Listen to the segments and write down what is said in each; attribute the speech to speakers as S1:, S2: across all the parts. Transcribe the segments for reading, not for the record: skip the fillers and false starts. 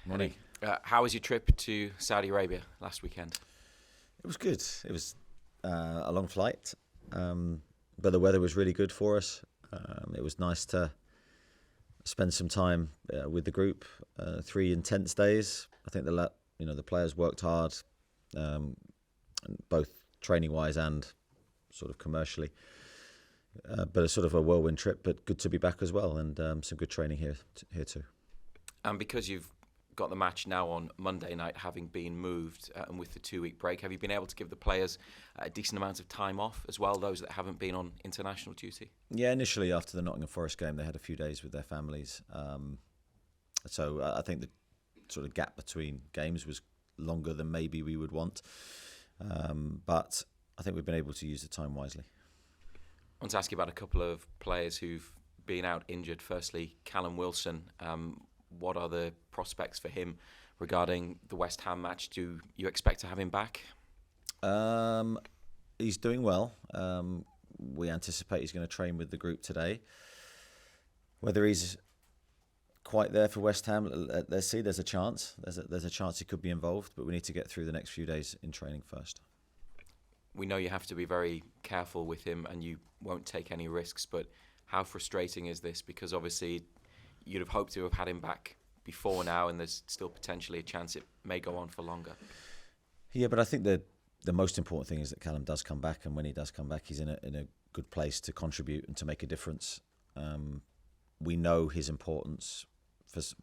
S1: Morning.
S2: Morning.
S1: How was your trip to Saudi Arabia last weekend?
S2: It was good. It was a long flight, but the weather was really good for us. It was nice to spend some time with the group. 3 intense days. I think the players worked hard, both training wise and sort of commercially. But it's sort of a whirlwind trip, but good to be back as well, and some good training here too.
S1: And because you've got the match now on Monday night, having been moved and with the 2-week break, have you been able to give the players a decent amount of time off as well, those that haven't been on international duty?
S2: Yeah, initially after the Nottingham Forest game, they had a few days with their families. So I think the sort of gap between games was longer than maybe we would want. But I think we've been able to use the time wisely.
S1: I want to ask you about a couple of players who've been out injured. Firstly, Callum Wilson. What are the prospects for him regarding the West Ham match? Do you expect to have him back?
S2: He's doing well. We anticipate he's going to train with the group today. Whether he's quite there for West Ham, let's see. There's a chance. There's a chance he could be involved, but we need to get through the next few days in training first.
S1: We know you have to be very careful with him and you won't take any risks, but how frustrating is this? Because obviously you'd have hoped to have had him back before now, and there's still potentially a chance it may go on for longer.
S2: Yeah, but I think the most important thing is that Callum does come back, and when he does come back, he's in a good place to contribute and to make a difference. We know his importance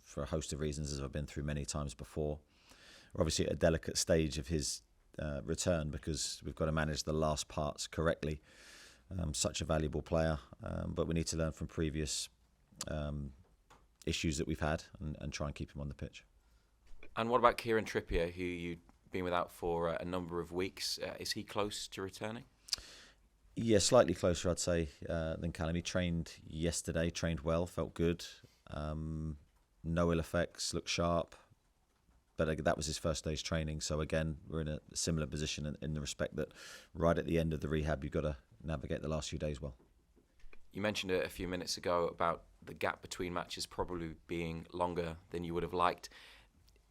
S2: for a host of reasons, as I've been through many times before. We're obviously at a delicate stage of his return because we've got to manage the last parts correctly. Such a valuable player, but we need to learn from previous issues that we've had and try and keep him on the pitch.
S1: And what about Kieran Trippier, who you've been without for a number of weeks? Is he close to returning?
S2: Yeah, slightly closer, I'd say, than Callum. He trained yesterday, trained well, felt good. No ill effects, looked sharp. But that was his first day's training. So again, we're in a similar position in the respect that right at the end of the rehab, you've got to navigate the last few days well.
S1: You mentioned it a few minutes ago about the gap between matches probably being longer than you would have liked.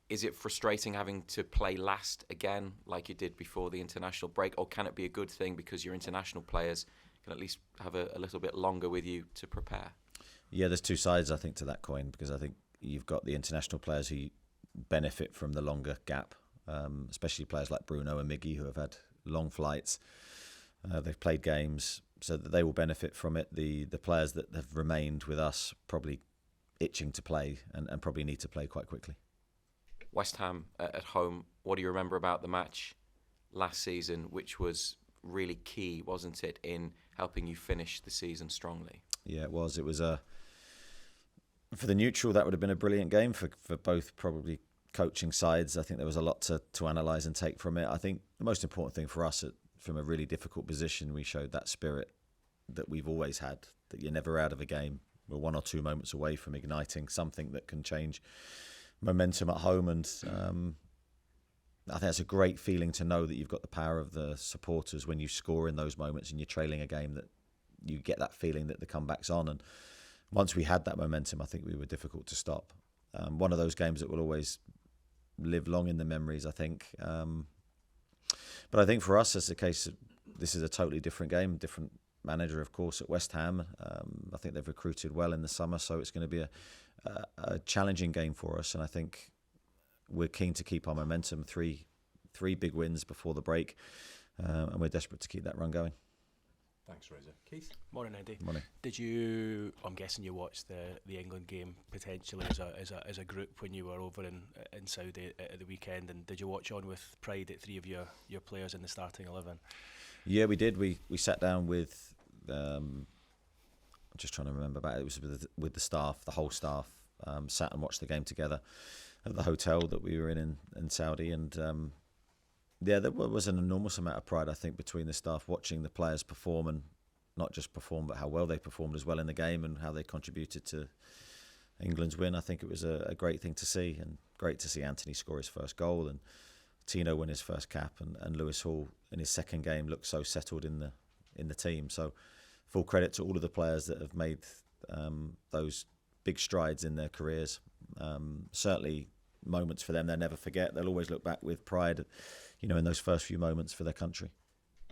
S1: Is it frustrating having to play last again like you did before the international break, or can it be a good thing because your international players can at least have a little bit longer with you to prepare?
S2: Yeah, there's two sides, I think, to that coin, because I think you've got the international players who benefit from the longer gap, especially players like Bruno and Miggy who have had long flights. They've played games, so that they will benefit from it. The players that have remained with us probably itching to play and probably need to play quite quickly.
S1: West Ham at home, what do you remember about the match last season, which was really key, wasn't it, in helping you finish the season strongly?
S2: Yeah, it was. It was for the neutral, that would have been a brilliant game for both probably coaching sides. I think there was a lot to analyse and take from it. I think the most important thing for us, from a really difficult position, we showed that spirit that we've always had, that you're never out of a game. We're 1 or 2 moments away from igniting something that can change momentum at home. And I think it's a great feeling to know that you've got the power of the supporters when you score in those moments and you're trailing a game, that you get that feeling that the comeback's on. And once we had that momentum, I think we were difficult to stop. One of those games that will always live long in the memories, I think. But I think for us, it's a case of this is a totally different game, different manager, of course, at West Ham. I think they've recruited well in the summer, so it's going to be a challenging game for us. And I think we're keen to keep our momentum. Three big wins before the break, and we're desperate to keep that run going.
S3: Thanks, Reza. Keith?
S4: Morning, Andy.
S2: Morning.
S4: Did you? I'm guessing you watched the England game potentially as a group when you were over in Saudi at the weekend, and did you watch on with pride at 3 of your players in the starting 11?
S2: Yeah, we did. We sat down with. I'm just trying to remember back. It was with the staff, the whole staff. Sat and watched the game together at the hotel that we were in Saudi, and. Yeah, there was an enormous amount of pride, I think, between the staff watching the players perform, and not just perform, but how well they performed as well in the game and how they contributed to England's win. I think it was a great thing to see, and great to see Anthony score his first goal and Tino win his first cap, and Lewis Hall in his second game looked so settled in the team. So full credit to all of the players that have made those big strides in their careers. Certainly moments for them they'll never forget. They'll always look back with pride, in those first few moments for their country.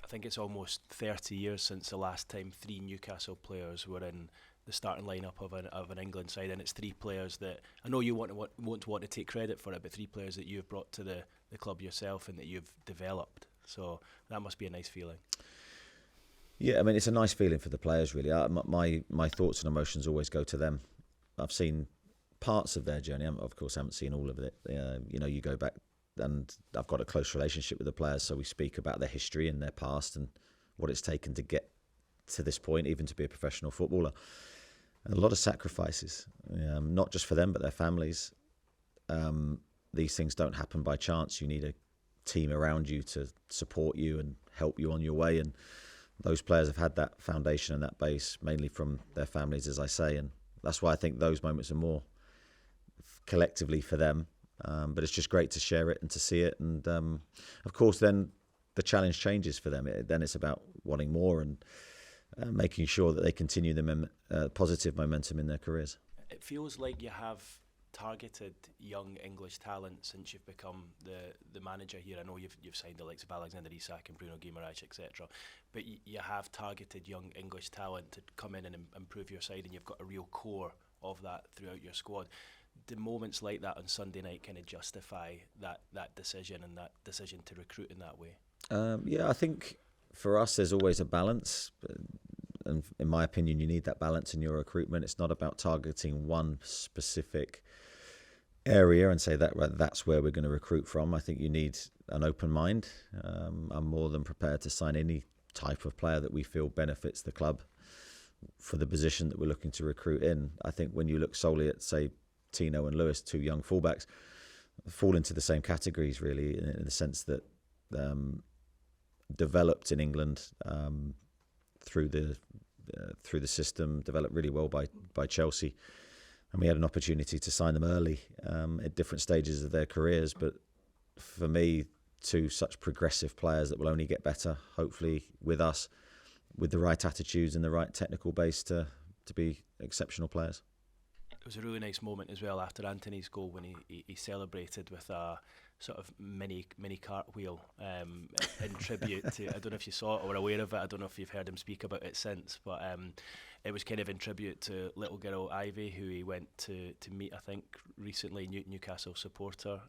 S4: I think it's almost 30 years since the last time 3 Newcastle players were in the starting lineup of an England side, and it's 3 players that I know you won't want to take credit for it, but 3 players that you've brought to the club yourself and that you've developed. So that must be a nice feeling.
S2: Yeah, I mean, it's a nice feeling for the players, really. My thoughts and emotions always go to them. I've seen parts of their journey. I, of course, haven't seen all of it. You go back, and I've got a close relationship with the players, so we speak about their history and their past and what it's taken to get to this point, even to be a professional footballer. And a lot of sacrifices, not just for them, but their families. These things don't happen by chance. You need a team around you to support you and help you on your way. And those players have had that foundation and that base, mainly from their families, as I say. And that's why I think those moments are more collectively for them. But it's just great to share it and to see it. And of course, then the challenge changes for them. Then it's about wanting more and making sure that they continue the positive momentum in their careers.
S4: It feels like you have targeted young English talent since you've become the manager here. I know you've signed the likes of Alexander Isak and Bruno Guimaraes, etc. But you have targeted young English talent to come in and improve your side, and you've got a real core of that throughout your squad. Do moments like that on Sunday night kind of justify that decision and that decision to recruit in that way?
S2: I think for us there's always a balance. And in my opinion, you need that balance in your recruitment. It's not about targeting one specific area and say that's where we're going to recruit from. I think you need an open mind. I'm more than prepared to sign any type of player that we feel benefits the club for the position that we're looking to recruit in. I think when you look solely at, say, Tino and Lewis, 2 young fullbacks, fall into the same categories really, in the sense that developed in England through the system, developed really well by Chelsea, and we had an opportunity to sign them early at different stages of their careers. But for me, 2 such progressive players that will only get better, hopefully with us, with the right attitudes and the right technical base to be exceptional players.
S4: It was a really nice moment as well after Anthony's goal when he celebrated with a sort of mini cartwheel in tribute to, I don't know if you saw it or were aware of it, I don't know if you've heard him speak about it since, but it was kind of in tribute to little girl Ivy, who he went to meet, I think, recently, Newcastle supporter.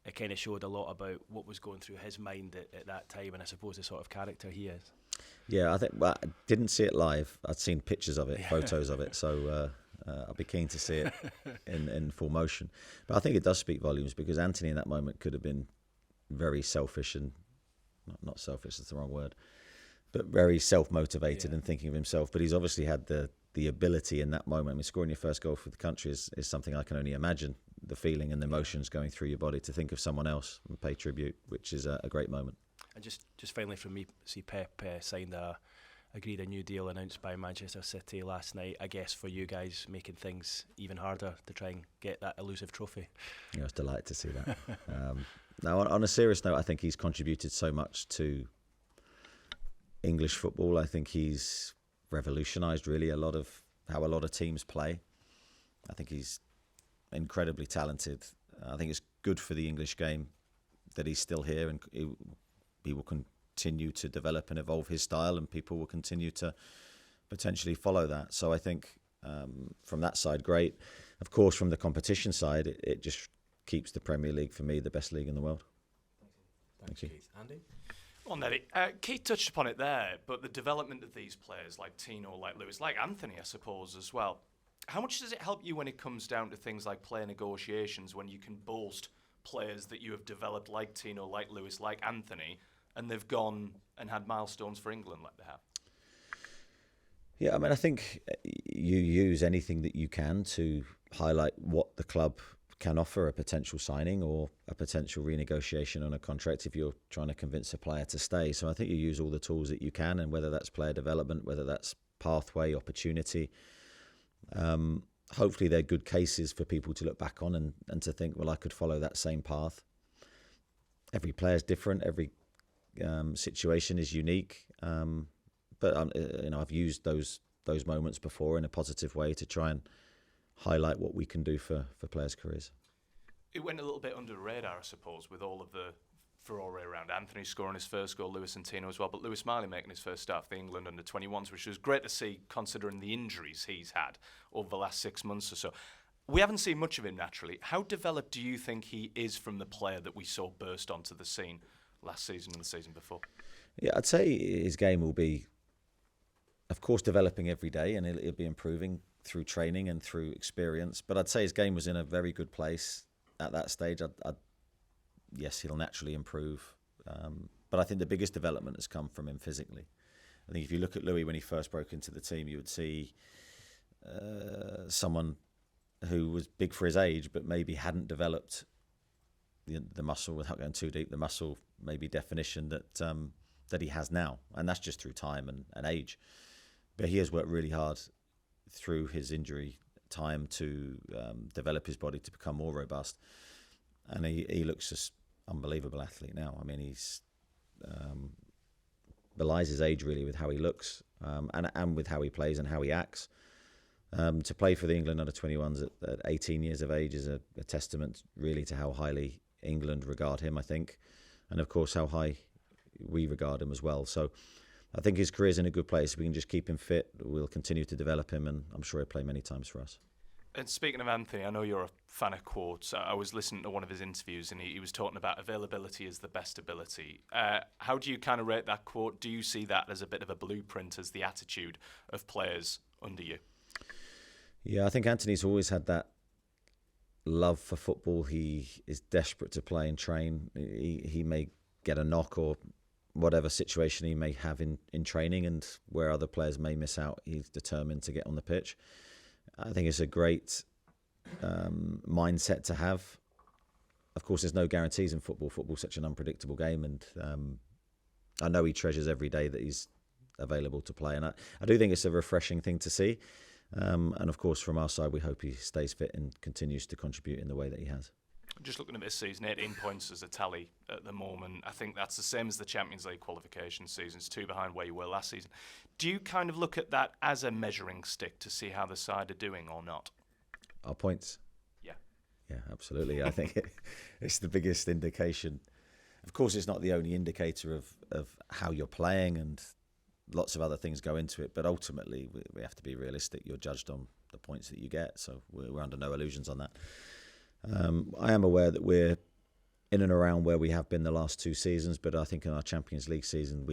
S4: It kind of showed a lot about what was going through his mind at that time, and I suppose the sort of character he is.
S2: Yeah, I didn't see it live. I'd seen pictures of it, photos of it, so I'll be keen to see it in full motion. But I think it does speak volumes, because Anthony in that moment could have been very selfish and not selfish, that's the wrong word, but very self-motivated and thinking of himself. But he's obviously had the ability in that moment. I mean, scoring your first goal for the country is something I can only imagine, the feeling and the emotions going through your body to think of someone else and pay tribute, which is a great moment.
S4: And just finally from me, see Pep agreed a new deal announced by Manchester City last night, I guess for you guys, making things even harder to try and get that elusive trophy.
S2: Yeah, I was delighted to see that. Now, on a serious note, I think he's contributed so much to English football. I think he's revolutionised really a lot of how a lot of teams play. I think he's incredibly talented. I think it's good for the English game that he's still here, and he will continue to develop and evolve his style, and people will continue to potentially follow that. So I think from that side, great. Of course, from the competition side, it just keeps the Premier League, for me, the best league in the world.
S3: Thank you. Keith. Andy?
S5: Well, Neddy, Keith touched upon it there, but the development of these players like Tino, like Lewis, like Anthony, I suppose, as well. How much does it help you when it comes down to things like player negotiations, when you can boast players that you have developed like Tino, like Lewis, like Anthony, and they've gone and had milestones for England like they have?
S2: Yeah, I mean, I think you use anything that you can to highlight what the club can offer, a potential signing or a potential renegotiation on a contract if you're trying to convince a player to stay. So I think you use all the tools that you can, and whether that's player development, whether that's pathway, opportunity. Hopefully they're good cases for people to look back on and to think, well, I could follow that same path. Every player's different, every situation is unique, but I've used those moments before in a positive way to try and highlight what we can do for players' careers.
S5: it went a little bit under the radar, I suppose, with all of the furore around Anthony scoring his first goal, Lewis and Tino as well, but Lewis Miley making his first start for the England under-21s, which was great to see considering the injuries he's had over the last 6 months or so. We haven't seen much of him naturally. How developed do you think he is from the player that we saw burst onto the scene last season and the season before?
S2: Yeah, I'd say his game will be, of course, developing every day, and he'll be improving through training and through experience. But I'd say his game was in a very good place at that stage. Yes, he'll naturally improve. But I think the biggest development has come from him physically. I think if you look at Louis when he first broke into the team, you would see someone who was big for his age, but maybe hadn't developed the muscle, without going too deep, the muscle maybe definition that he has now. And that's just through time and age. But he has worked really hard through his injury time to develop his body to become more robust. And he looks just unbelievable athlete now. I mean, he's belies his age really with how he looks and with how he plays and how he acts. To play for the England under-21s at 18 years of age is a testament really to how highly England regard him, I think, and of course how high we regard him as well. So I think his career's in a good place. We can just keep him fit. We'll continue to develop him, and I'm sure he'll play many times for us.
S5: And speaking of Anthony, I know you're a fan of quotes. I was listening to one of his interviews and he was talking about availability is the best ability. How do you kind of rate that quote? Do you see that as a bit of a blueprint as the attitude of players under you?
S2: Yeah, I think Anthony's always had that love for football. He is desperate to play and train. He may get a knock or whatever situation he may have in training, and where other players may miss out, he's determined to get on the pitch. I think it's a great mindset to have. Of course, there's no guarantees in football. Football's such an unpredictable game, and I know he treasures every day that he's available to play. And I do think it's a refreshing thing to see. And of course, from our side, we hope he stays fit and continues to contribute in the way that he has.
S5: Just looking at this season, 18 points as a tally at the moment. I think that's the same as the Champions League qualification seasons, 2 behind where you were last season. Do you kind of look at that as a measuring stick to see how the side are doing or not?
S2: Our points?
S5: Yeah.
S2: Yeah, absolutely. I think it's the biggest indication. Of course, it's not the only indicator of how you're playing, and lots of other things go into it. But ultimately, we have to be realistic. You're judged on the points that you get. So we're under no illusions on that. I am aware that we're in and around where we have been the last 2 seasons, but I think in our Champions League season,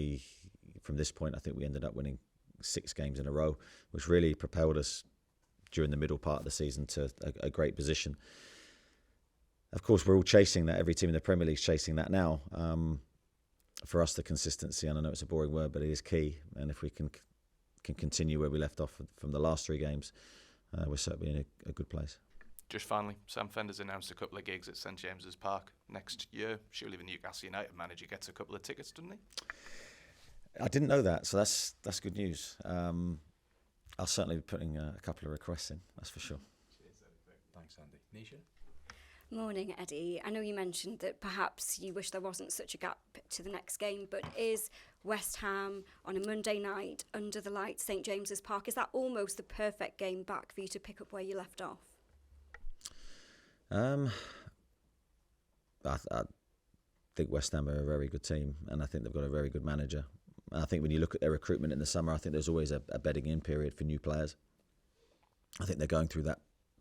S2: from this point, I think we ended up winning 6 games in a row, which really propelled us during the middle part of the season to a great position. Of course, we're all chasing that. Every team in the Premier League is chasing that now. For us, the consistency, and I know it's a boring word, but it is key. And if we can continue where we left off from the last 3 games, we're certainly in a good place.
S5: Just finally, Sam Fender's announced a couple of gigs at St James's Park next year. Surely the Newcastle United manager gets a couple of tickets, doesn't he?
S2: I didn't know that, so that's good news. I'll certainly be putting a couple of requests in, that's for sure.
S3: Thanks, Andy. Nisha?
S6: Morning, Eddie. I know you mentioned that perhaps you wish there wasn't such a gap to the next game, but is West Ham on a Monday night under the lights, St James's Park, is that almost the perfect game back for you to pick up where you left off? I think West Ham are a very good team, and I think they've got a very good manager. I think when you look at their recruitment in the summer, I think there's always a bedding in period for new players. I think they're going through that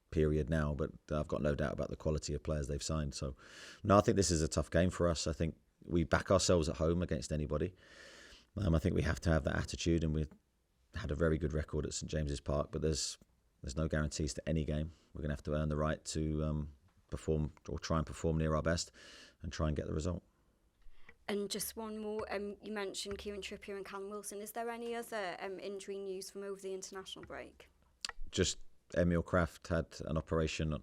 S6: period now, but I've got no doubt about the quality of players they've signed. So, no, I think this is a tough game for us. I think we back ourselves at home against anybody. I think we have to have that attitude, and we've had a very good record at St James's Park, but there's no guarantees to any game. We're going to have to earn the right to perform, or try and perform near our best, and try and get the result. And just one more, you mentioned Kieran Trippier and Callum Wilson. Is there any other injury news from over the international break?
S2: Just Emil Kraft had an operation.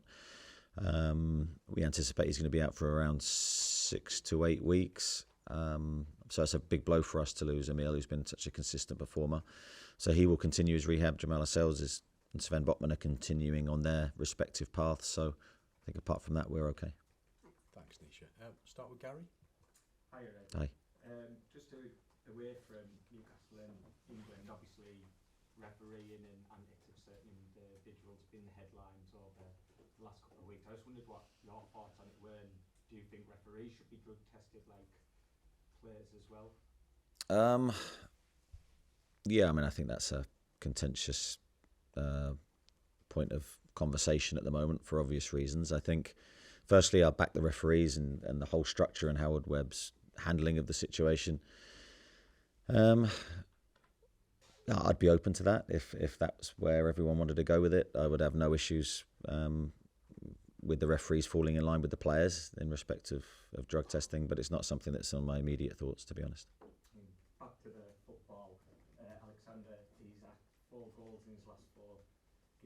S2: We anticipate he's going to be out for around 6 to 8 weeks. So it's a big blow for us to lose Emil, who's been such a consistent performer. So he will continue his rehab. Jamal Lascelles and Sven Botman are continuing on their respective paths. So I think apart from that, we're okay.
S3: Thanks, Nisha. Start with Gary.
S7: Hi, Ed.
S2: Hi.
S7: Just away from Newcastle and England, obviously refereeing and antics of certain individuals been the headlines over the last couple of weeks. I just wondered what your thoughts on do you think referees should be drug tested like players as well?
S2: Yeah, I mean, I think that's a contentious point of conversation at the moment for obvious reasons. I think, firstly, I back the referees and the whole structure and Howard Webb's handling of the situation. I'd be open to that if that's where everyone wanted to go with it. I would have no issues with the referees falling in line with the players in respect of drug testing, but it's not something that's on my immediate thoughts, to be honest.
S7: Back to the football, Alexander, he's at 4 goals in his last 4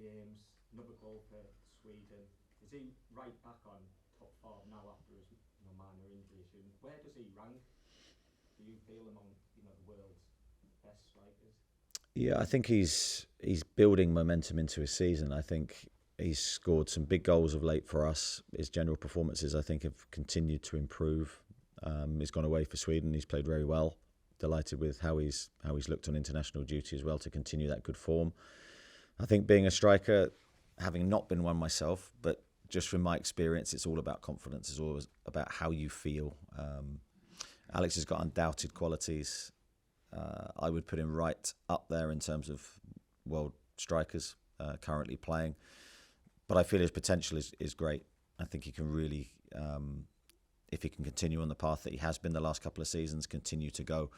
S7: games, another goal for Sweden. Is he right back on top form now after his minor injury issue? Where does he rank, do you feel, among the world's best strikers?
S2: Yeah, I think he's building momentum into his season. I think he's scored some big goals of late for us. His general performances, I think, have continued to improve. He's gone away for Sweden. He's played very well. Delighted with how he's looked on international duty as well to continue that good form. I think being a striker, having not been one myself, but just from my experience, it's all about confidence. It's always about how you feel. Alex has got undoubted qualities. I would put him right up there in terms of world strikers currently playing. But I feel his potential is great. I think he can really, if he can continue on the path that he has been the last couple of seasons, continue to go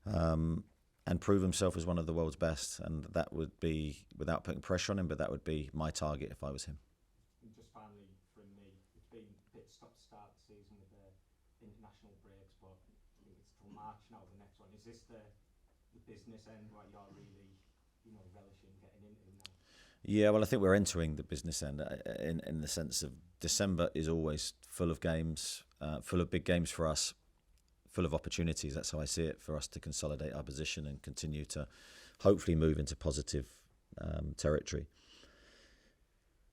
S2: and prove himself as one of the world's best. And that would be, without putting pressure on him, but that would be my target if I was him.
S7: And just finally from me, it's been a bit stop-start season with the international breaks, but I think it's till March now, the next one. Is this the business end what you're really, relishing getting into now?
S2: Yeah, well, I think we're entering the business end in the sense of December is always full of games, full of big games for us, full of opportunities. That's how I see it, for us to consolidate our position and continue to hopefully move into positive territory.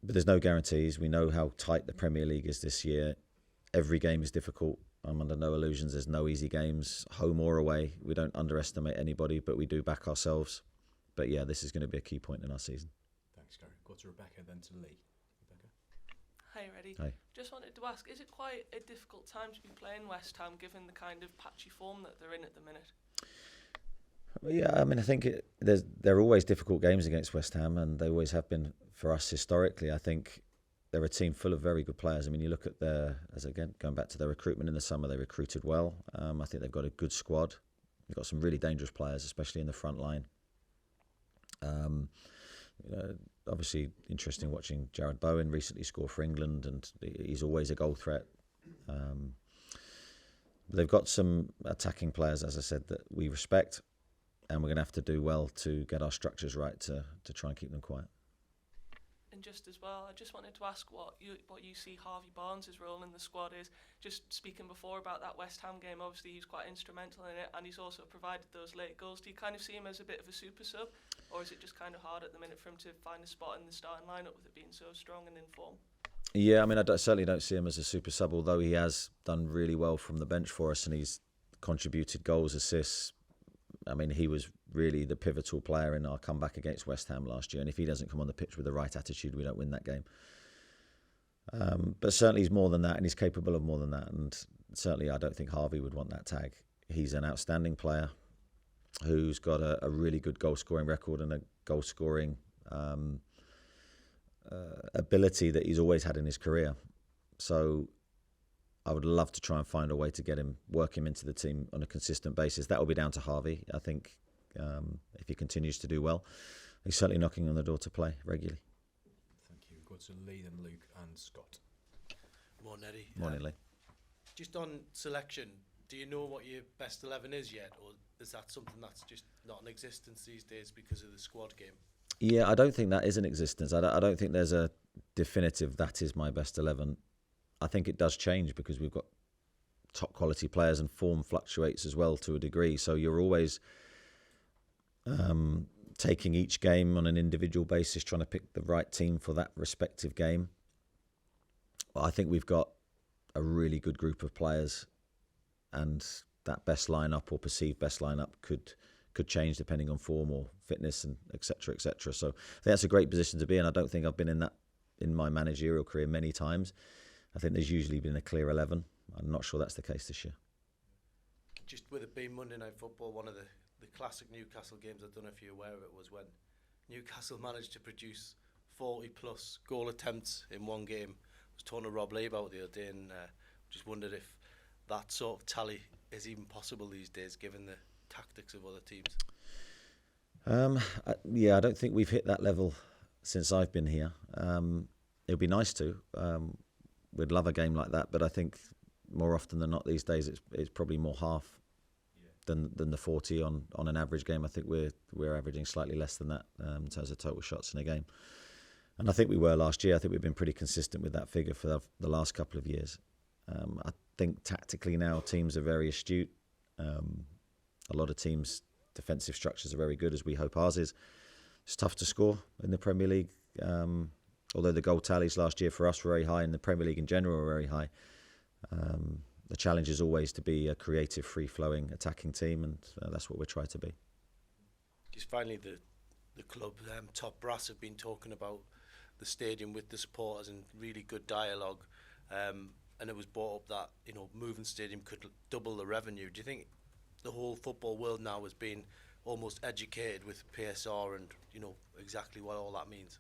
S2: But there's no guarantees. We know how tight the Premier League is this year. Every game is difficult. I'm under no illusions. There's no easy games, home or away. We don't underestimate anybody, but we do back ourselves. But yeah, this is going to be a key point in our season.
S3: Thanks, Gary. Go to Rebecca, then to Lee. Rebecca.
S8: Hi, Reddy.
S2: Hi.
S8: Just wanted to ask, is it quite a difficult time to be playing West Ham, given the kind of patchy form that they're in at the minute?
S2: Yeah, I mean, I think there are always difficult games against West Ham, and they always have been for us historically. I think they're a team full of very good players. I mean, you look at going back to their recruitment in the summer, they recruited well. I think they've got a good squad. They've got some really dangerous players, especially in the front line. Obviously, interesting watching Jared Bowen recently score for England, and he's always a goal threat. They've got some attacking players, as I said, that we respect, and we're going to have to do well to get our structures right to try and keep them quiet.
S8: And just as well, I just wanted to ask what you see Harvey Barnes' role in the squad is. Just speaking before about that West Ham game, obviously he's quite instrumental in it, and he's also provided those late goals. Do you kind of see him as a bit of a super sub, or is it just kind of hard at the minute for him to find a spot in the starting lineup with it being so strong and in form?
S2: Yeah, I mean, I certainly don't see him as a super sub, although he has done really well from the bench for us, and he's contributed goals, assists. I mean, he was really the pivotal player in our comeback against West Ham last year, and if he doesn't come on the pitch with the right attitude, we don't win that game. But certainly he's more than that, and he's capable of more than that, and certainly I don't think Harvey would want that tag. He's an outstanding player who's got a really good goal-scoring record and a goal-scoring ability that he's always had in his career. So I would love to try and find a way to work him into the team on a consistent basis. That will be down to Harvey. I think if he continues to do well, he's certainly knocking on the door to play regularly.
S3: Thank you. Go to Lee, then Luke and Scott.
S9: Morning, Eddie.
S2: Morning, Lee.
S9: Just on selection, do you know what your best 11 is yet, or is that something that's just not in existence these days because of the squad game?
S2: Yeah, I don't think that is in existence. I don't think there's a definitive, that is my best 11. I think it does change because we've got top quality players and form fluctuates as well to a degree. So you're always taking each game on an individual basis, trying to pick the right team for that respective game. But I think we've got a really good group of players, and that best lineup or perceived best lineup could change depending on form or fitness and et cetera, et cetera. So I think that's a great position to be in. I don't think I've been in that in my managerial career many times. I think there's usually been a clear 11. I'm not sure that's the case this year.
S9: Just with it being Monday Night Football, one of the classic Newcastle games, I don't know if you're aware of it, was when Newcastle managed to produce 40-plus goal attempts in one game. I was talking to Rob Lee about the other day, and just wondered if that sort of tally is even possible these days, given the tactics of other teams.
S2: Yeah, I don't think we've hit that level since I've been here. It would be nice to. We'd love a game like that, but I think more often than not these days it's probably more half than the 40 on an average game. I think we're averaging slightly less than that in terms of total shots in a game. And I think we were last year. I think we've been pretty consistent with that figure for the last couple of years. I think tactically now teams are very astute. A lot of teams' defensive structures are very good, as we hope ours is. It's tough to score in the Premier League. Although the goal tallies last year for us were very high, and the Premier League in general were very high. The challenge is always to be a creative, free-flowing, attacking team, and that's what we're trying to be.
S9: Just finally, the club top brass have been talking about the stadium with the supporters and really good dialogue, and it was brought up that moving stadium could double the revenue. Do you think the whole football world now has been almost educated with PSR and exactly what all that means?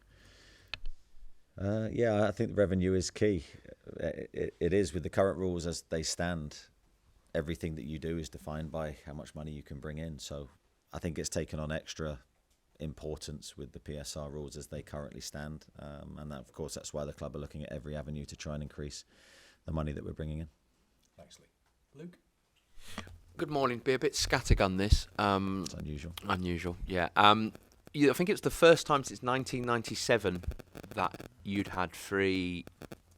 S2: Yeah, I think revenue is key. It is with the current rules as they stand. Everything that you do is defined by how much money you can bring in. So I think it's taken on extra importance with the PSR rules as they currently stand. And that, of course, that's why the club are looking at every avenue to try and increase the money that we're bringing in.
S3: Thanks, Lee. Luke?
S10: Good morning. Be a bit scattered on this.
S2: It's unusual.
S10: Unusual, yeah. I think it's the first time since 1997 that you'd had 3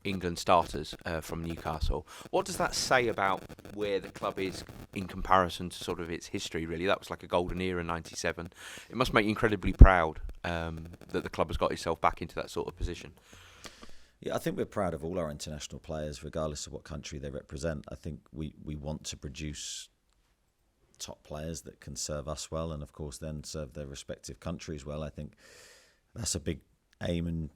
S10: England starters from Newcastle. What does that say about where the club is in comparison to sort of its history, really? That was like a golden era in 97. It must make you incredibly proud that the club has got itself back into that sort of position.
S2: Yeah, I think we're proud of all our international players, regardless of what country they represent. I think we want to produce top players that can serve us well and, of course, then serve their respective countries well. I think that's a big aim and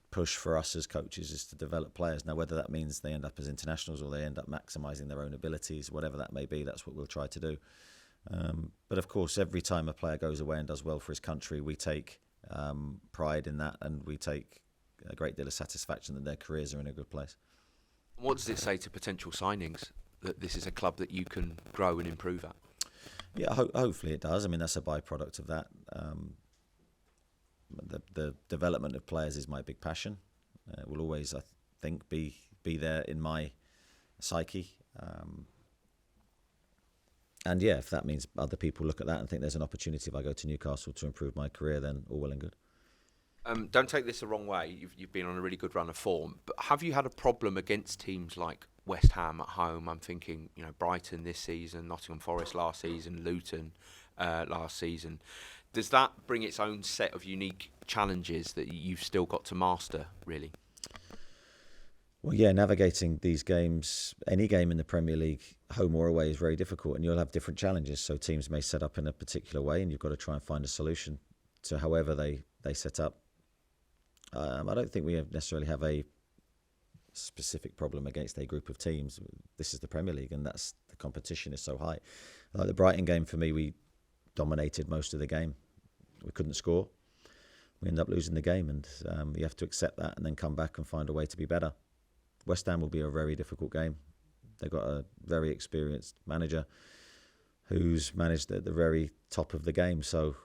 S2: push for us as coaches, is to develop players. Now, whether that means they end up as internationals or they end up maximising their own abilities, whatever that may be, that's what we'll try to do. But, of course, every time a player goes away and does well for his country, we take pride in that, and we take a great deal of satisfaction that their careers are in a good place.
S10: What does it say to potential signings that this is a club that you can grow and improve at?
S2: Yeah, hopefully it does. I mean, that's a byproduct of that. The development of players is my big passion. It will always, I think, be there in my psyche. And yeah, if that means other people look at that and think there's an opportunity if I go to Newcastle to improve my career, then all well and good.
S10: Don't take this the wrong way. You've been on a really good run of form, but have you had a problem against teams like West Ham at home? I'm thinking, Brighton this season, Nottingham Forest last season, Luton last season. Does that bring its own set of unique challenges that you've still got to master, really?
S2: Well, yeah, navigating these games, any game in the Premier League, home or away, is very difficult, and you'll have different challenges. So teams may set up in a particular way, and you've got to try and find a solution to however they set up. I don't think we necessarily have a specific problem against a group of teams. This is the Premier League, and that's the competition is so high. Like the Brighton game, for me, we dominated most of the game. We couldn't score. We ended up losing the game, and you have to accept that and then come back and find a way to be better. West Ham will be a very difficult game. They've got a very experienced manager who's managed at the very top of the game. So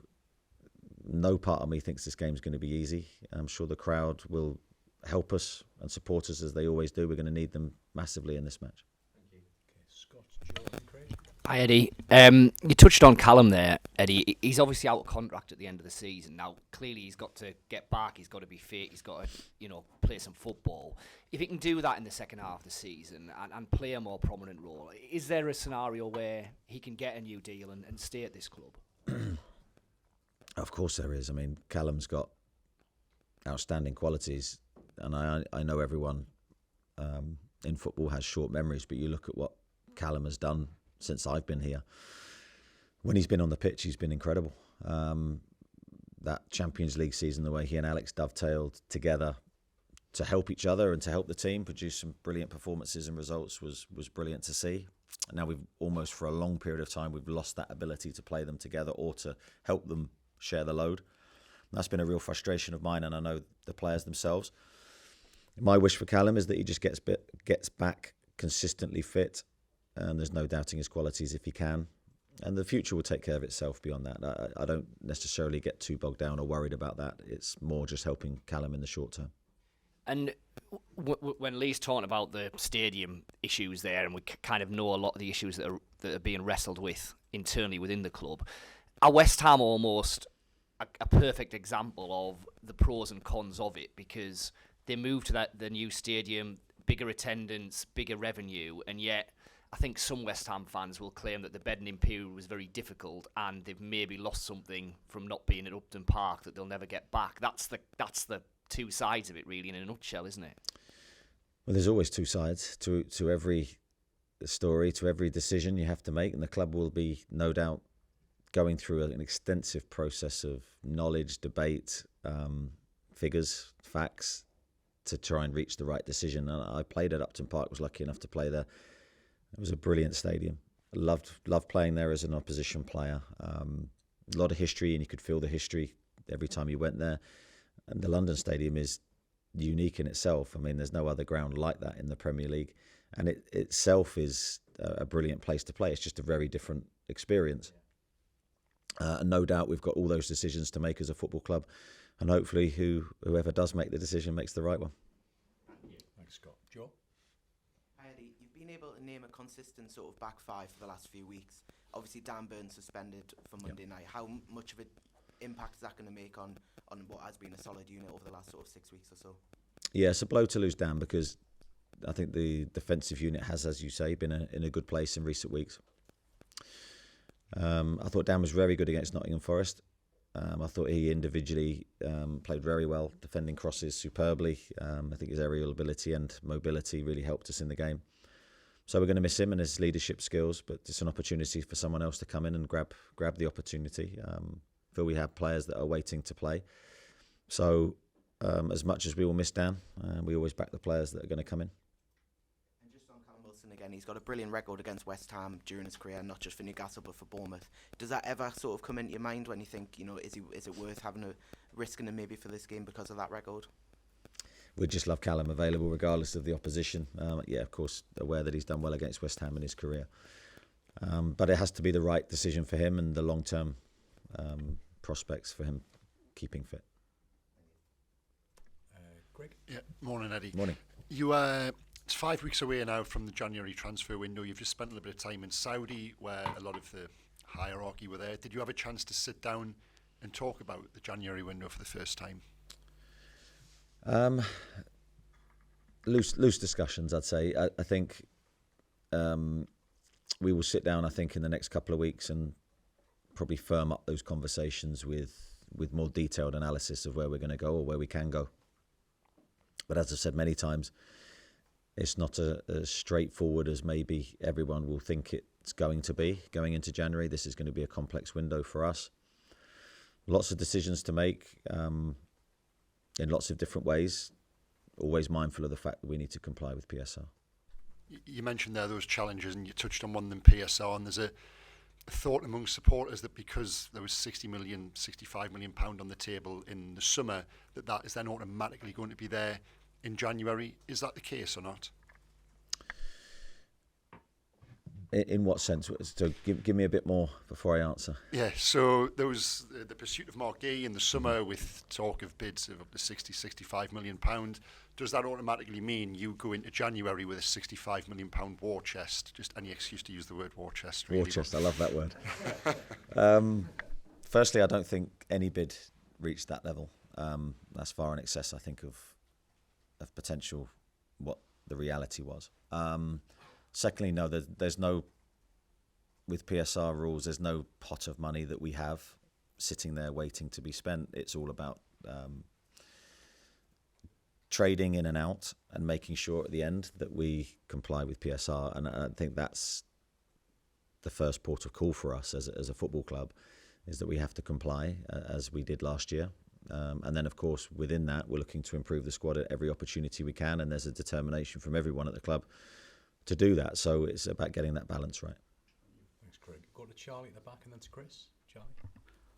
S2: no part of me thinks this game's going to be easy. I'm sure the crowd will help us and support us as they always do. We're going to need them massively in this match.
S3: Thank you. Okay, Scott, Jordan, Craig.
S11: Hi, Eddie. You touched on Callum there, Eddie. He's obviously out of contract at the end of the season. Now, clearly he's got to get back. He's got to be fit. He's got to, play some football. If he can do that in the second half of the season and play a more prominent role, is there a scenario where he can get a new deal and stay at this club?
S2: Of course there is. I mean, Callum's got outstanding qualities, and I know everyone in football has short memories, but you look at what Callum has done since I've been here. When he's been on the pitch, he's been incredible. That Champions League season, the way he and Alex dovetailed together, to help each other and to help the team produce some brilliant performances and results was brilliant to see. Now we've almost for a long period of time we've lost that ability to play them together or to help them share the load. And that's been a real frustration of mine, and I know the players themselves. My wish for Callum is that he just gets back consistently fit, and there's no doubting his qualities if he can. And the future will take care of itself beyond that. I don't necessarily get too bogged down or worried about that. It's more just helping Callum in the short term.
S11: And when Lee's talking about the stadium issues there, and we kind of know a lot of the issues that are being wrestled with internally within the club, are West Ham almost a perfect example of the pros and cons of it? Because they moved to the new stadium, bigger attendance, bigger revenue, and yet I think some West Ham fans will claim that the bedding period was very difficult and they've maybe lost something from not being at Upton Park that they'll never get back. That's the two sides of it, really, in a nutshell, isn't it?
S2: Well, there's always two sides to every story, to every decision you have to make, and the club will be, no doubt, going through an extensive process of knowledge, debate, figures, facts, to try and reach the right decision. And I played at Upton Park, was lucky enough to play there. It was a brilliant stadium. I loved playing there as an opposition player. A lot of history, and you could feel the history every time you went there. And the London Stadium is unique in itself. I mean, there's no other ground like that in the Premier League. And it itself is a brilliant place to play. It's just a very different experience. And no doubt we've got all those decisions to make as a football club. And hopefully whoever does make the decision makes the right one.
S3: Thanks, Scott. Joe?
S12: Hi, Eddie. You've been able to name a consistent sort of back five for the last few weeks. Obviously, Dan Burn suspended for Monday night. How much of an impact is that going to make on what has been a solid unit over the last sort of 6 weeks or so?
S2: Yeah, it's a blow to lose Dan, because I think the defensive unit has, as you say, been in a good place in recent weeks. I thought Dan was very good against Nottingham Forest. I thought he individually played very well, defending crosses superbly. I think his aerial ability and mobility really helped us in the game. So we're going to miss him and his leadership skills, but it's an opportunity for someone else to come in and grab the opportunity. Feel we have players that are waiting to play. So as much as we will miss Dan, we always back the players that are going to come in.
S12: And just on Callum Wilson again, he's got a brilliant record against West Ham during his career, not just for Newcastle but for Bournemouth. Does that ever sort of come into your mind when you think, is it worth having a risking him maybe for this game because of that record?
S2: We'd just love Callum available regardless of the opposition. Yeah, of course, aware that he's done well against West Ham in his career. But it has to be the right decision for him and the long-term prospects for him keeping fit.
S3: Greg?
S13: Yeah, morning, Eddie.
S2: Morning.
S13: It's 5 weeks away now from the January transfer window. You've just spent a little bit of time in Saudi where a lot of the hierarchy were there. Did you have a chance to sit down and talk about the January window for the first time?
S2: Loose discussions, I'd say. I think we will sit down, I think, in the next couple of weeks and probably firm up those conversations with more detailed analysis of where we're going to go or where we can go. But as I've said many times, it's not as straightforward as maybe everyone will think it's going to be. Going into January, this is going to be a complex window for us. Lots of decisions to make in lots of different ways, always mindful of the fact that we need to comply with PSR.
S13: You mentioned there those challenges, and you touched on one of them, PSR, and there's a thought among supporters that because there was 65 million pound on the table in the summer, that is then automatically going to be there in January. Is that the case or not?
S2: In what sense? So give me a bit more before I answer.
S13: Yeah, so there was the pursuit of Marquis in the summer with talk of bids of up to 65 million pound. Does that automatically mean you go into January with a 65 million pound war chest? Just any excuse to use the word war chest, really.
S2: War chest, I love that word. Firstly, I don't think any bid reached that level. That's far in excess, I think, of potential what the reality was. Secondly, no, there's no, with PSR rules, there's no pot of money that we have sitting there waiting to be spent. It's all about trading in and out and making sure at the end that we comply with PSR. And I think that's the first port of call for us as a football club, is that we have to comply as we did last year. And then, of course, within that, we're looking to improve the squad at every opportunity we can, and there's a determination from everyone at the club to do that. So it's about getting that balance right.
S3: Thanks, Craig. Go to Charlie at the back and then to Chris. Charlie.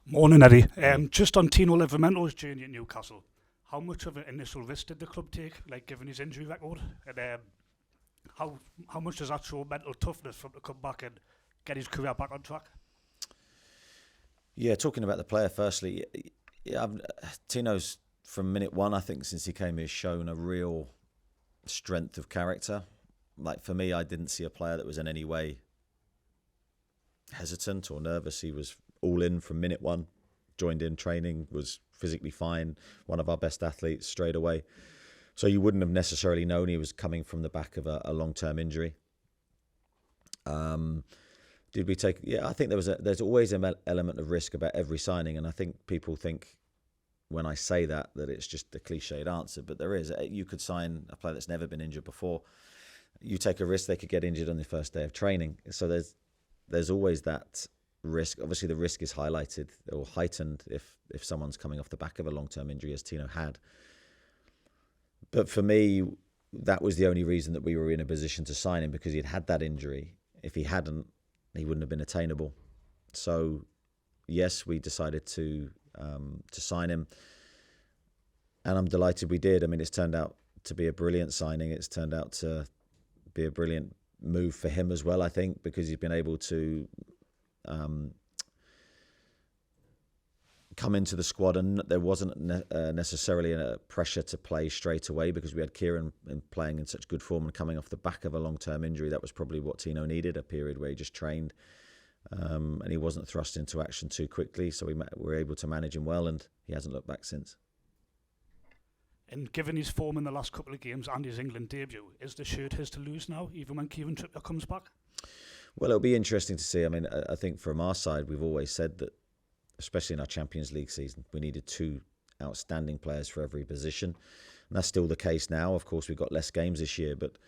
S14: Morning, Eddie. Just on Tino Livramento's journey at Newcastle, how much of an initial risk did the club take, like given his injury record? And how much does that show mental toughness for him to come back and get his career back on track?
S2: Yeah, talking about the player firstly, Tino's from minute one, I think, since he came here, shown a real strength of character. Like for me, I didn't see a player that was in any way hesitant or nervous. He was all in from minute one, joined in training, was physically fine, one of our best athletes straight away. So you wouldn't have necessarily known he was coming from the back of a long-term injury. Did we take? Yeah, I think there's always an element of risk about every signing, and I think people think when I say that it's just a cliched answer, but there is. You could sign a player that's never been injured before. You take a risk they could get injured on the first day of training. So there's always that risk. Obviously, the risk is highlighted or heightened if someone's coming off the back of a long-term injury, as Tino had. But for me, that was the only reason that we were in a position to sign him, because he'd had that injury. If he hadn't, he wouldn't have been attainable. So, yes, we decided to sign him, and I'm delighted we did. I mean, it's turned out to be a brilliant signing. It's turned out to be a brilliant move for him as well, I think, because he's been able to come into the squad, and there wasn't necessarily a pressure to play straight away because we had Kieran playing in such good form and coming off the back of a long-term injury. That was probably what Tino needed, a period where he just trained, and he wasn't thrust into action too quickly, so we were able to manage him well, and he hasn't looked back since.
S14: And given his form in the last couple of games and his England debut, is the shirt his to lose now, even when Kieran Trippier comes back?
S2: Well, it'll be interesting to see. I mean, I think from our side, we've always said that, especially in our Champions League season, we needed two outstanding players for every position. And that's still the case now. Of course, we've got less games this year, but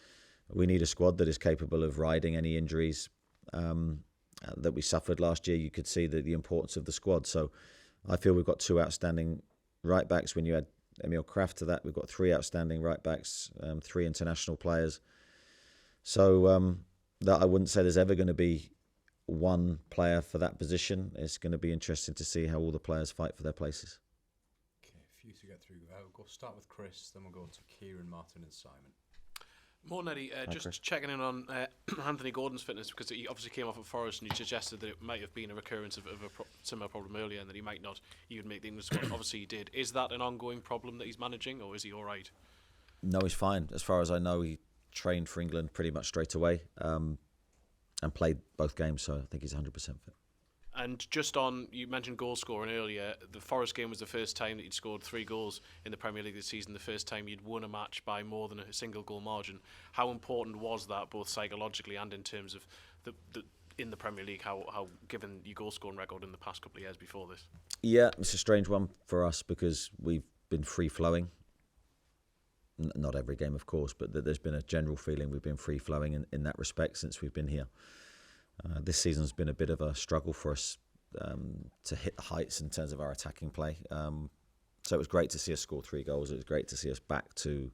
S2: we need a squad that is capable of riding any injuries that we suffered last year. You could see the importance of the squad. So I feel we've got two outstanding right-backs. When you add Emil Kraft to that, we've got three outstanding right-backs, three international players. So that I wouldn't say there's ever going to be one player for that position. It's going to be interesting to see how all the players fight for their places.
S3: Okay, a few to get through. We'll start with Chris, then we'll go to Kieran, Martin and Simon.
S15: More Eddie, just Chris. Checking in on Anthony Gordon's fitness, because he obviously came off at Forest and you suggested that it might have been a recurrence of a similar problem earlier and that he might not even make the English squad. Obviously he did. Is that an ongoing problem that he's managing, or is he all right?
S2: No, he's fine. As far as I know, he trained for England pretty much straight away and played both games, so I think he's 100% fit.
S15: And just on, you mentioned goal scoring earlier. The Forest game was the first time that you'd scored 3 goals in the Premier League this season, the first time you'd won a match by more than a single goal margin. How important was that, both psychologically and in terms of the in the Premier League, how given your goal scoring record in the past couple of years before this? Yeah,
S2: it's a strange one for us because we've been free-flowing. Not every game, of course, but there's been a general feeling we've been free-flowing in that respect since we've been here. This season's been a bit of a struggle for us to hit the heights in terms of our attacking play. So it was great to see us score 3 goals. It was great to see us back to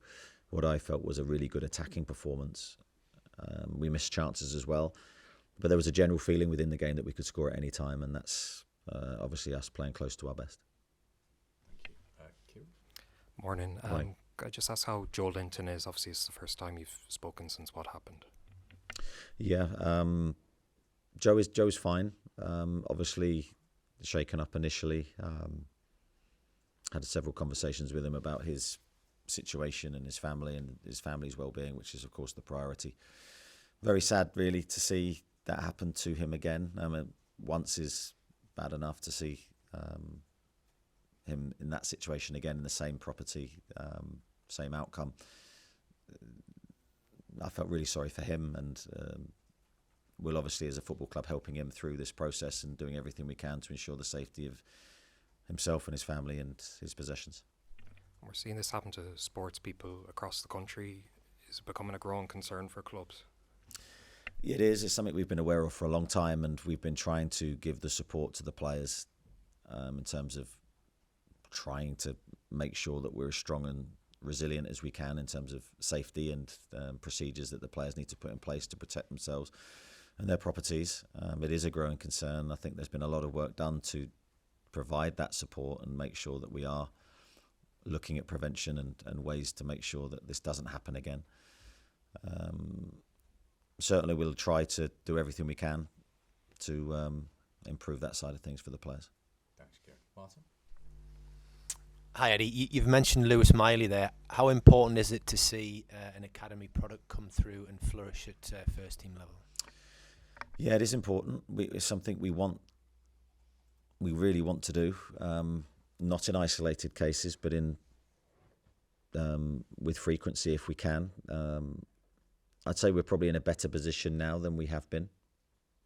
S2: what I felt was a really good attacking performance. We missed chances as well, but there was a general feeling within the game that we could score at any time, and that's obviously us playing close to our best.
S3: Thank you.
S16: Morning. Could I just ask how Joel Linton is? Obviously, it's the first time you've spoken since what happened.
S2: Yeah, Joe's fine. Obviously, shaken up initially. Had several conversations with him about his situation and his family's well-being, which is, of course, the priority. Very sad, really, to see that happen to him again. I mean, once is bad enough to see him in that situation again in the same property, same outcome. I felt really sorry for him, and we'll obviously, as a football club, helping him through this process and doing everything we can to ensure the safety of himself and his family and his possessions.
S16: We're seeing this happen to sports people across the country. Is it becoming a growing concern for clubs?
S2: It is. It's something we've been aware of for a long time, and we've been trying to give the support to the players in terms of trying to make sure that we're as strong and resilient as we can in terms of safety and procedures that the players need to put in place to protect themselves and their properties. It is a growing concern. I think there's been a lot of work done to provide that support and make sure that we are looking at prevention and ways to make sure that this doesn't happen again. Certainly we'll try to do everything we can to improve that side of things for the players.
S3: Thanks, Gary. Martin?
S17: Hi, Eddie. You've mentioned Lewis Miley there. How important is it to see an academy product come through and flourish at first team level?
S2: Yeah, it is important. It's something we really want to do. Not in isolated cases, but with frequency if we can. I'd say we're probably in a better position now than we have been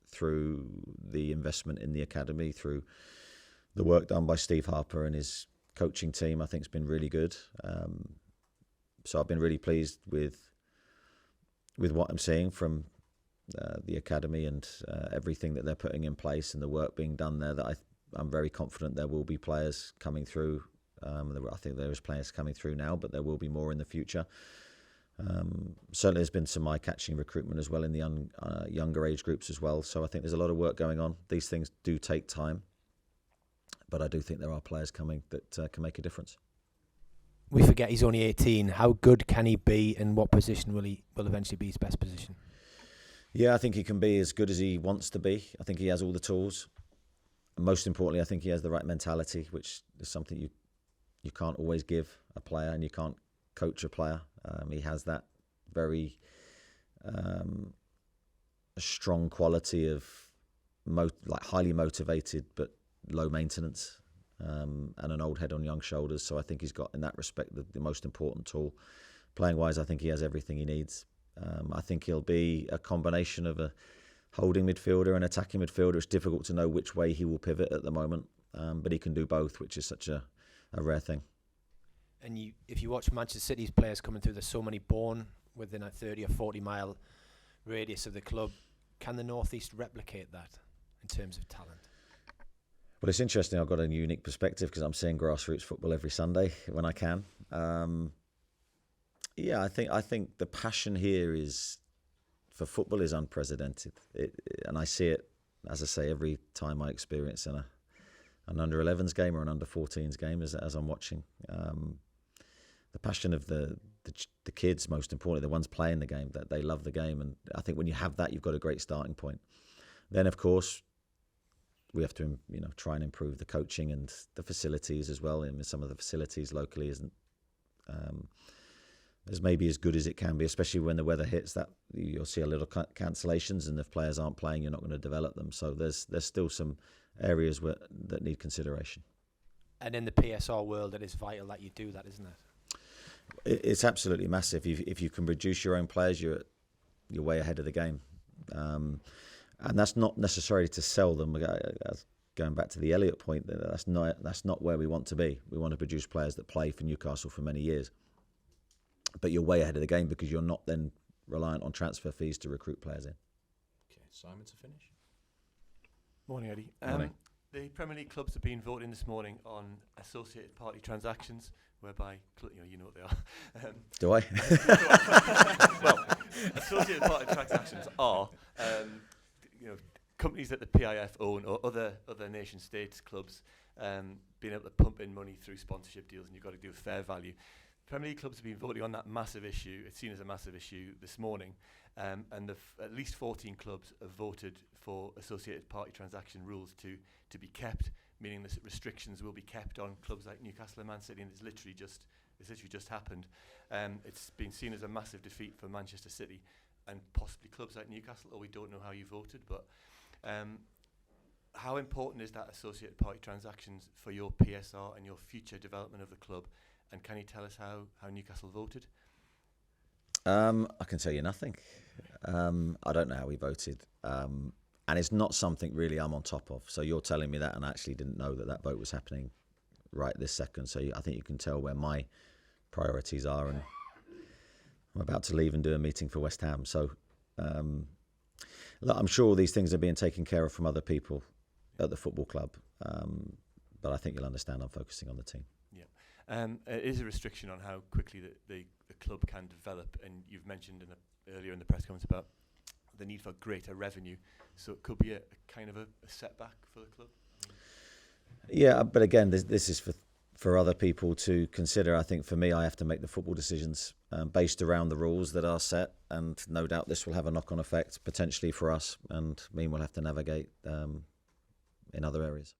S2: through the investment in the academy, through the work done by Steve Harper and his coaching team. I think it's been really good. So I've been really pleased with what I'm seeing from the academy and everything that they're putting in place and the work being done there. That I'm very confident there will be players coming through. I think there is players coming through now, but there will be more in the future. Certainly there's been some eye-catching recruitment as well in the younger age groups as well. So I think there's a lot of work going on. These things do take time, but I do think there are players coming that can make a difference.
S17: We forget he's only 18. How good can he be, and what position will eventually be his best position?
S2: Yeah, I think he can be as good as he wants to be. I think he has all the tools. And most importantly, I think he has the right mentality, which is something you can't always give a player, and you can't coach a player. He has that very strong quality of highly motivated but low maintenance, and an old head on young shoulders. So I think he's got, in that respect, the most important tool. Playing wise, I think he has everything he needs. I think he'll be a combination of a holding midfielder and attacking midfielder. It's difficult to know which way he will pivot at the moment, but he can do both, which is such a rare thing.
S17: And if you watch Manchester City's players coming through, there's so many born within a 30 or 40 mile radius of the club. Can the North East replicate that in terms of talent?
S2: Well, it's interesting. I've got a unique perspective because I'm seeing grassroots football every Sunday when I can. Yeah, I think the passion here for football is unprecedented, and I see it, as I say, every time I experience an under-11s game or an under-14s game as I'm watching. The passion of the kids, most importantly, the ones playing the game, that they love the game, and I think when you have that, you've got a great starting point. Then, of course, we have to try and improve the coaching and the facilities as well. And some of the facilities locally isn't as maybe as good as it can be, especially when the weather hits. That you'll see a little cancellations, and if players aren't playing, you're not going to develop them. So there's still some areas that need consideration.
S17: And in the PSR world, it is vital that you do that, isn't it?
S2: It's absolutely massive. If you can produce your own players, you're way ahead of the game. And that's not necessarily to sell them. Going back to the Elliott point, that's not where we want to be. We want to produce players that play for Newcastle for many years. But you're way ahead of the game because you're not then reliant on transfer fees to recruit players in.
S3: Okay, Simon to finish.
S18: Morning, Eddie.
S2: Morning.
S18: The Premier League clubs have been voting this morning on associated party transactions, whereby you know what they are.
S2: Do I?
S18: Well, associated party transactions are companies that the PIF own or other nation states clubs being able to pump in money through sponsorship deals, and you've got to do a fair value. Premier League clubs have been voting on that massive issue. It's seen as a massive issue this morning, and at least 14 clubs have voted for associated party transaction rules to be kept, meaning that restrictions will be kept on clubs like Newcastle and Man City, and it's literally just happened. It's been seen as a massive defeat for Manchester City and possibly clubs like Newcastle, or we don't know how you voted, but how important is that associated party transactions for your PSR and your future development of the club? And can you tell us how Newcastle voted?
S2: I can tell you nothing. I don't know how we voted. And it's not something really I'm on top of. So you're telling me that, and I actually didn't know that vote was happening right this second. So I think you can tell where my priorities are. And I'm about to leave and do a meeting for West Ham. So look, I'm sure all these things are being taken care of from other people at the football club. But I think you'll understand I'm focusing on the team.
S18: Yeah. It is a restriction on how quickly the club can develop, and you've mentioned earlier in the press conference about the need for greater revenue, so it could be a kind of a setback for the club.
S2: Yeah, but again, this is for other people to consider. I think for me, I have to make the football decisions based around the rules that are set, and no doubt this will have a knock-on effect potentially for us, and mean we'll have to navigate in other areas.